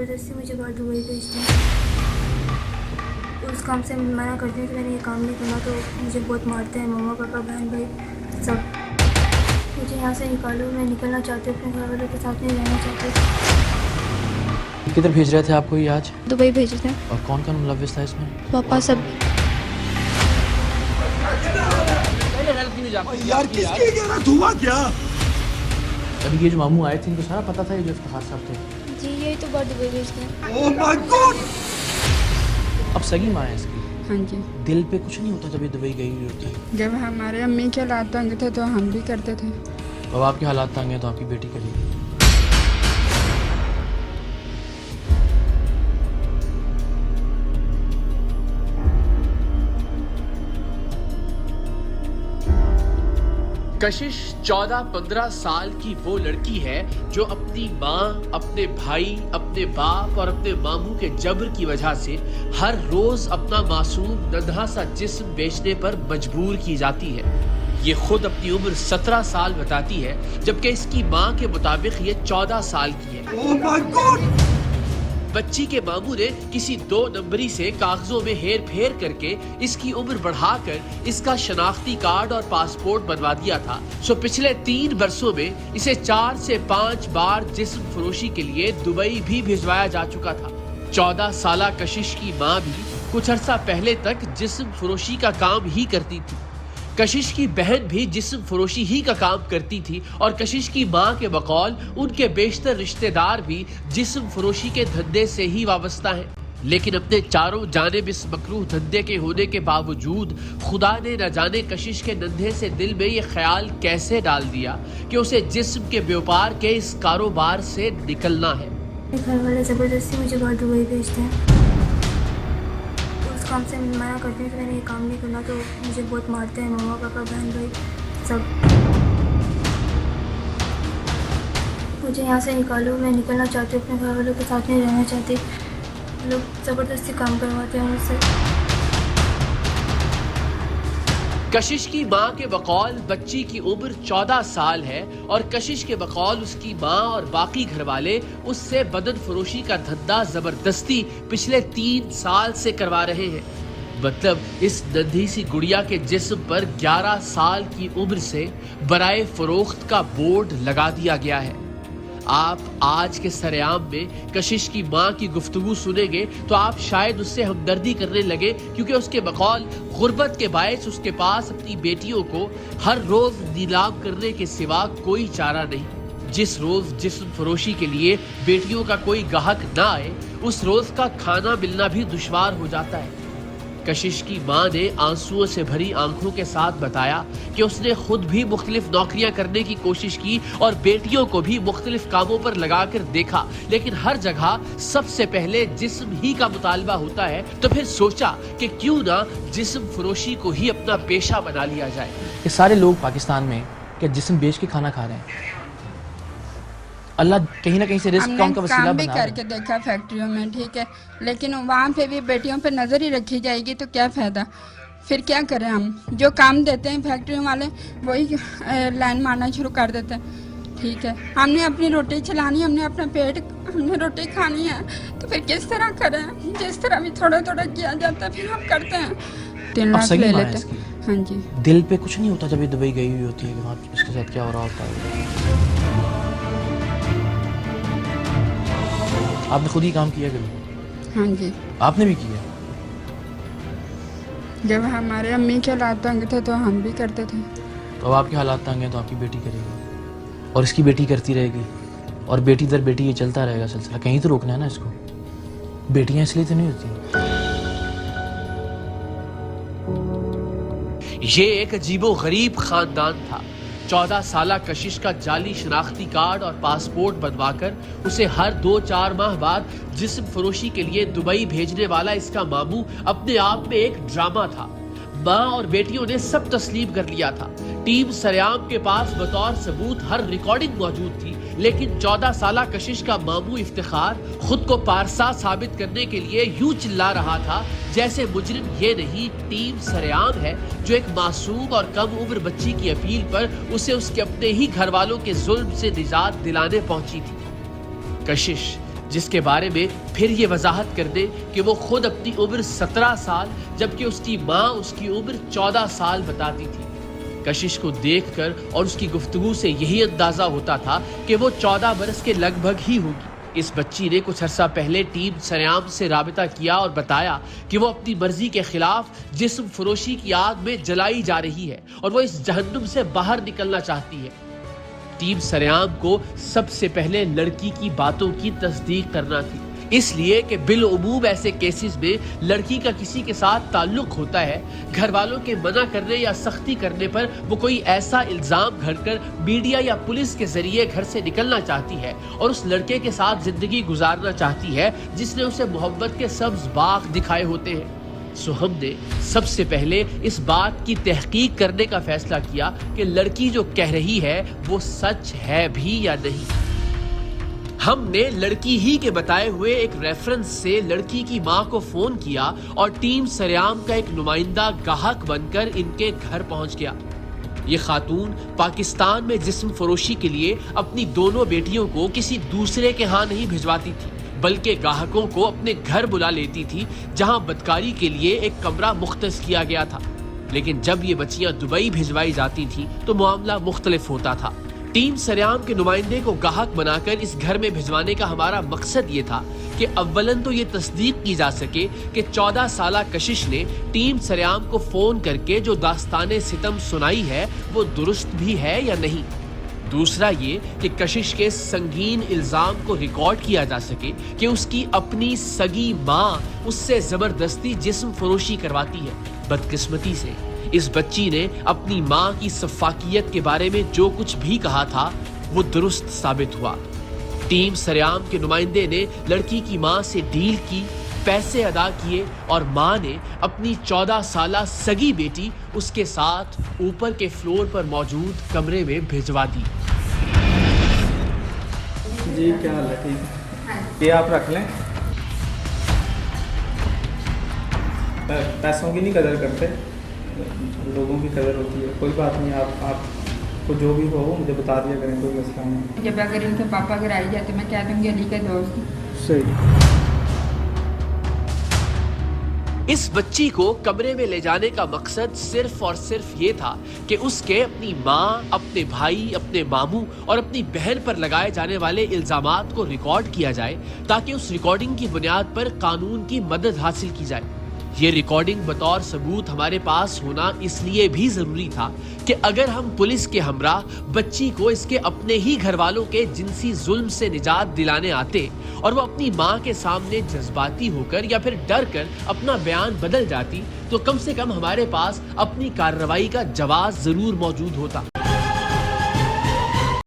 ज़बरदस्ती मुझे बाहर दुबई भेजते हैं। उस काम से मना करते हैं कि मैंने ये काम नहीं करना, तो मुझे बहुत मारते हैं, मम्मा पापा बहन भाई सब। मुझे यहाँ से निकालो, मैं निकलना चाहती हूँ, अपने घर वालों के साथ नहीं रहना चाहती। किधर भेज रहे थे आपको ये आज? दुबई भेजे थे। और कौन कौन मुलव्विस था इसमें? पापा सब। यार किसकी गलत हुआ क्या? अभी ये जो मामू आए थे इनको सारा पता था ये जो इफ्तिखार साहब थे? जी यही तो बार दुबई भेजते हैं। Oh my God! अब सगी माँ है इसकी, हाँ जी। दिल पे कुछ नहीं होता जब ये दुबई गई हुई होती है? जब हमारे अम्मी के हालात तंग थे तो हम भी करते थे। अब आपके हालात तंग हैं तो आपकी बेटी करेगी। कशिश 14-15 साल की वो लड़की है जो अपनी माँ, अपने भाई, अपने बाप और अपने मामू के जबर की वजह से हर रोज अपना मासूम नन्हा सा जिस्म बेचने पर मजबूर की जाती है। ये खुद अपनी उम्र 17 साल बताती है, जबकि इसकी माँ के मुताबिक ये 14 साल की है। Oh my God! बच्ची के मामू ने किसी 2 नंबरी से कागजों में हेर फेर करके इसकी उम्र बढ़ाकर इसका शनाख्ती कार्ड और पासपोर्ट बनवा दिया था। सो पिछले 3 बरसों में इसे 4 से 5 बार जिस्म फरोशी के लिए दुबई भी भिजवाया जा चुका था। 14 साला कशिश की माँ भी कुछ अरसा पहले तक जिस्म फरोशी का काम ही करती थी। कशिश की बहन भी जिस्म फरोशी ही का काम करती थी और कशिश की मां के बकौल उनके बेशतर रिश्तेदार भी जिस्म फरोशी के धंधे से ही वाबस्ता हैं। लेकिन अपने चारों जानिब इस मकरूह धंधे के होने के बावजूद खुदा ने न जाने कशिश के नन्हे से दिल में ये ख्याल कैसे डाल दिया कि उसे जिस्म के व्यापार के इस कारोबार से निकलना है। घर वाले ज़बरदस्ती मुझे बाहर दुबई भेजते हैं। काम से मना करते हैं कि मैंने ये काम नहीं करना, तो मुझे बहुत मारते हैं, मम्मा पापा बहन भाई सब। मुझे यहाँ से निकालो, मैं निकलना चाहती हूँ, अपने घर वालों के साथ नहीं रहना चाहती। लोग ज़बरदस्ती काम करवाते हैं मुझसे। कशिश की मां के बकौल बच्ची की उम्र 14 साल है और कशिश के बकौल उसकी मां और बाकी घर वाले उससे बदन फरोशी का धंधा जबरदस्ती पिछले 3 साल से करवा रहे हैं। मतलब इस नन्ही सी गुड़िया के जिस्म पर 11 साल की उम्र से बराए फरोख्त का बोर्ड लगा दिया गया है। आप आज के सरेआम में कशिश की मां की गुफ्तगू सुनेंगे तो आप शायद उससे हमदर्दी करने लगे, क्योंकि उसके बकौल गुर्बत के बायस उसके पास अपनी बेटियों को हर रोज नीलाम करने के सिवा कोई चारा नहीं। जिस रोज जिस्म फरोशी के लिए बेटियों का कोई गाहक ना आए, उस रोज का खाना मिलना भी दुश्वार हो जाता है। कशिश की मां ने आंसुओं से भरी आंखों के साथ बताया कि उसने खुद भी मुख्तलिफ नौकरियां करने की कोशिश की और बेटियों को भी मुख्तलिफ कामों पर लगाकर देखा, लेकिन हर जगह सबसे पहले जिस्म ही का मुतालबा होता है। तो फिर सोचा कि क्यों ना जिस्म फरोशी को ही अपना पेशा बना लिया जाए। ये सारे लोग पाकिस्तान में क्या जिस्म बेच के खाना खा रहे हैं? अल्लाह कहीं ना कहीं से रिस्क का उनका वसीला भी बना रहा है। करके देखा फैक्ट्रियों में, ठीक है, लेकिन वहाँ पे भी बेटियों पे नज़र ही रखी जाएगी तो क्या फ़ायदा? फिर क्या करें हम? जो काम देते हैं फैक्ट्रियों वाले वही लाइन मारना शुरू कर देते हैं। ठीक है, हमने अपनी रोटी चलानी, हमने अपना पेट, हमने रोटी खानी है, तो फिर किस तरह करें? जिस तरह भी थोड़ा थोड़ा किया जाता है फिर हम करते हैं। 3 लाख ले लेते हैं। हाँ जी। दिल पे कुछ नहीं होता जब ये दुबई गई हुई होती है कि वहाँ इसके साथ क्या हो रहा होता है? आपने खुद ही काम किया कभी? हाँ जी। आपने भी किया? जब हमारे अम्मी के हालात तंग थे तो हम भी करते थे। तो अब आपके हालात तंग हैं तो आपकी बेटी करेगी और इसकी बेटी करती रहेगी और बेटी दर बेटी ये चलता रहेगा सिलसिला। कहीं तो रोकना है ना इसको। बेटियां इसलिए तो नहीं होती। ये एक अजीबो-गरीब खानदान था। 14 साला कशिश का जाली शनाख्ती कार्ड और पासपोर्ट बनवाकर उसे हर 2-4 माह बाद जिस्म फरोशी के लिए दुबई भेजने वाला इसका मामू अपने आप में एक ड्रामा था। माँ और बेटियों ने सब तस्लीम कर लिया था। टीम सरेआम के पास बतौर सबूत हर रिकॉर्डिंग मौजूद थी, लेकिन 14 साला कशिश का मामू इफ्तिखार खुद को पारसा साबित करने के लिए यूं चिल्ला रहा था जैसे मुजरिम ये नहीं, टीम सरेआम है जो एक मासूम और कम उम्र बच्ची की अपील पर उसे उसके अपने ही घर वालों के जुल्म से निजात दिलाने पहुंची थी। कशिश جس کے بارے میں پھر یہ وضاحت کر دیں کہ وہ خود اپنی عمر 17 سال جبکہ اس کی ماں اس کی عمر 14 سال بتاتی تھی۔ کشش کو دیکھ کر اور اس کی گفتگو سے یہی اندازہ ہوتا تھا کہ وہ 14 برس کے لگ بھگ ہی ہوگی۔ اس بچی نے کچھ عرصہ پہلے ٹیم سریام سے رابطہ کیا اور بتایا کہ وہ اپنی مرضی کے خلاف جسم فروشی کی آگ میں جلائی جا رہی ہے اور وہ اس جہنم سے باہر نکلنا چاہتی ہے۔ ٹیم سریام کو سب سے پہلے لڑکی کی باتوں کی تصدیق کرنا تھی، اس لیے کہ بالعموم ایسے کیسز میں لڑکی کا کسی کے ساتھ تعلق ہوتا ہے، گھر والوں کے منع کرنے یا سختی کرنے پر وہ کوئی ایسا الزام گھڑ کر میڈیا یا پولیس کے ذریعے گھر سے نکلنا چاہتی ہے اور اس لڑکے کے ساتھ زندگی گزارنا چاہتی ہے جس نے اسے محبت کے سبز باغ دکھائے ہوتے ہیں۔ سو ہم نے سب سے پہلے اس بات کی تحقیق کرنے کا فیصلہ کیا کہ لڑکی جو کہہ رہی ہے وہ سچ ہے بھی یا نہیں۔ ہم نے لڑکی ہی کے بتائے ہوئے ایک ریفرنس سے لڑکی کی ماں کو فون کیا اور ٹیم سریام کا ایک نمائندہ گاہک بن کر ان کے گھر پہنچ گیا۔ یہ خاتون پاکستان میں جسم فروشی کے لیے اپنی دونوں بیٹیوں کو کسی دوسرے کے ہاں نہیں بھجواتی تھی بلکہ گاہکوں کو اپنے گھر بلا لیتی تھی جہاں بدکاری کے لیے ایک کمرہ مختص کیا گیا تھا۔ لیکن جب یہ بچیاں دبئی بھجوائی جاتی تھیں تو معاملہ مختلف ہوتا تھا۔ ٹیم سریام کے نمائندے کو گاہک بنا کر اس گھر میں بھجوانے کا ہمارا مقصد یہ تھا کہ اولاً تو یہ تصدیق کی جا سکے کہ 14 سالہ کشش نے ٹیم سریام کو فون کر کے جو داستان ستم سنائی ہے وہ درست بھی ہے یا نہیں۔ دوسرا یہ کہ کشش کے سنگین الزام کو ریکارڈ کیا جا سکے کہ اس کی اپنی سگی ماں اس سے زبردستی جسم فروشی کرواتی ہے۔ بدقسمتی سے اس بچی نے اپنی ماں کی سفاکیت کے بارے میں جو کچھ بھی کہا تھا وہ درست ثابت ہوا۔ ٹیم سریام کے نمائندے نے لڑکی کی ماں سے ڈیل کی، پیسے ادا کیے اور ماں نے اپنی 14 سالہ سگی بیٹی اس کے ساتھ اوپر کے فلور پر موجود کمرے میں بھجوا دی۔ جی کیا حال ہے؟ ٹھیک ہے، یہ آپ رکھ لیں۔ پیسوں کی نہیں قدر کرتے، لوگوں کی قدر ہوتی ہے۔ کوئی بات نہیں، آپ کو جو بھی ہو مجھے بتا دیا کریں، کوئی مسئلہ نہیں۔ جب اگر ان کے پاپا اگر آئی جاتے میں کہہ دوں گی علی کا دوست۔ صحیح۔ اس بچی کو کمرے میں لے جانے کا مقصد صرف اور صرف یہ تھا کہ اس کے اپنی ماں، اپنے بھائی، اپنے ماموں اور اپنی بہن پر لگائے جانے والے الزامات کو ریکارڈ کیا جائے تاکہ اس ریکارڈنگ کی بنیاد پر قانون کی مدد حاصل کی جائے۔ یہ ریکارڈنگ بطور ثبوت ہمارے پاس ہونا اس لیے بھی ضروری تھا کہ اگر ہم پولیس کے ہمراہ بچی کو اس کے اپنے ہی گھر والوں کے جنسی ظلم سے نجات دلانے آتے اور وہ اپنی ماں کے سامنے جذباتی ہو کر یا پھر ڈر کر اپنا بیان بدل جاتی تو کم سے کم ہمارے پاس اپنی کارروائی کا جواز ضرور موجود ہوتا۔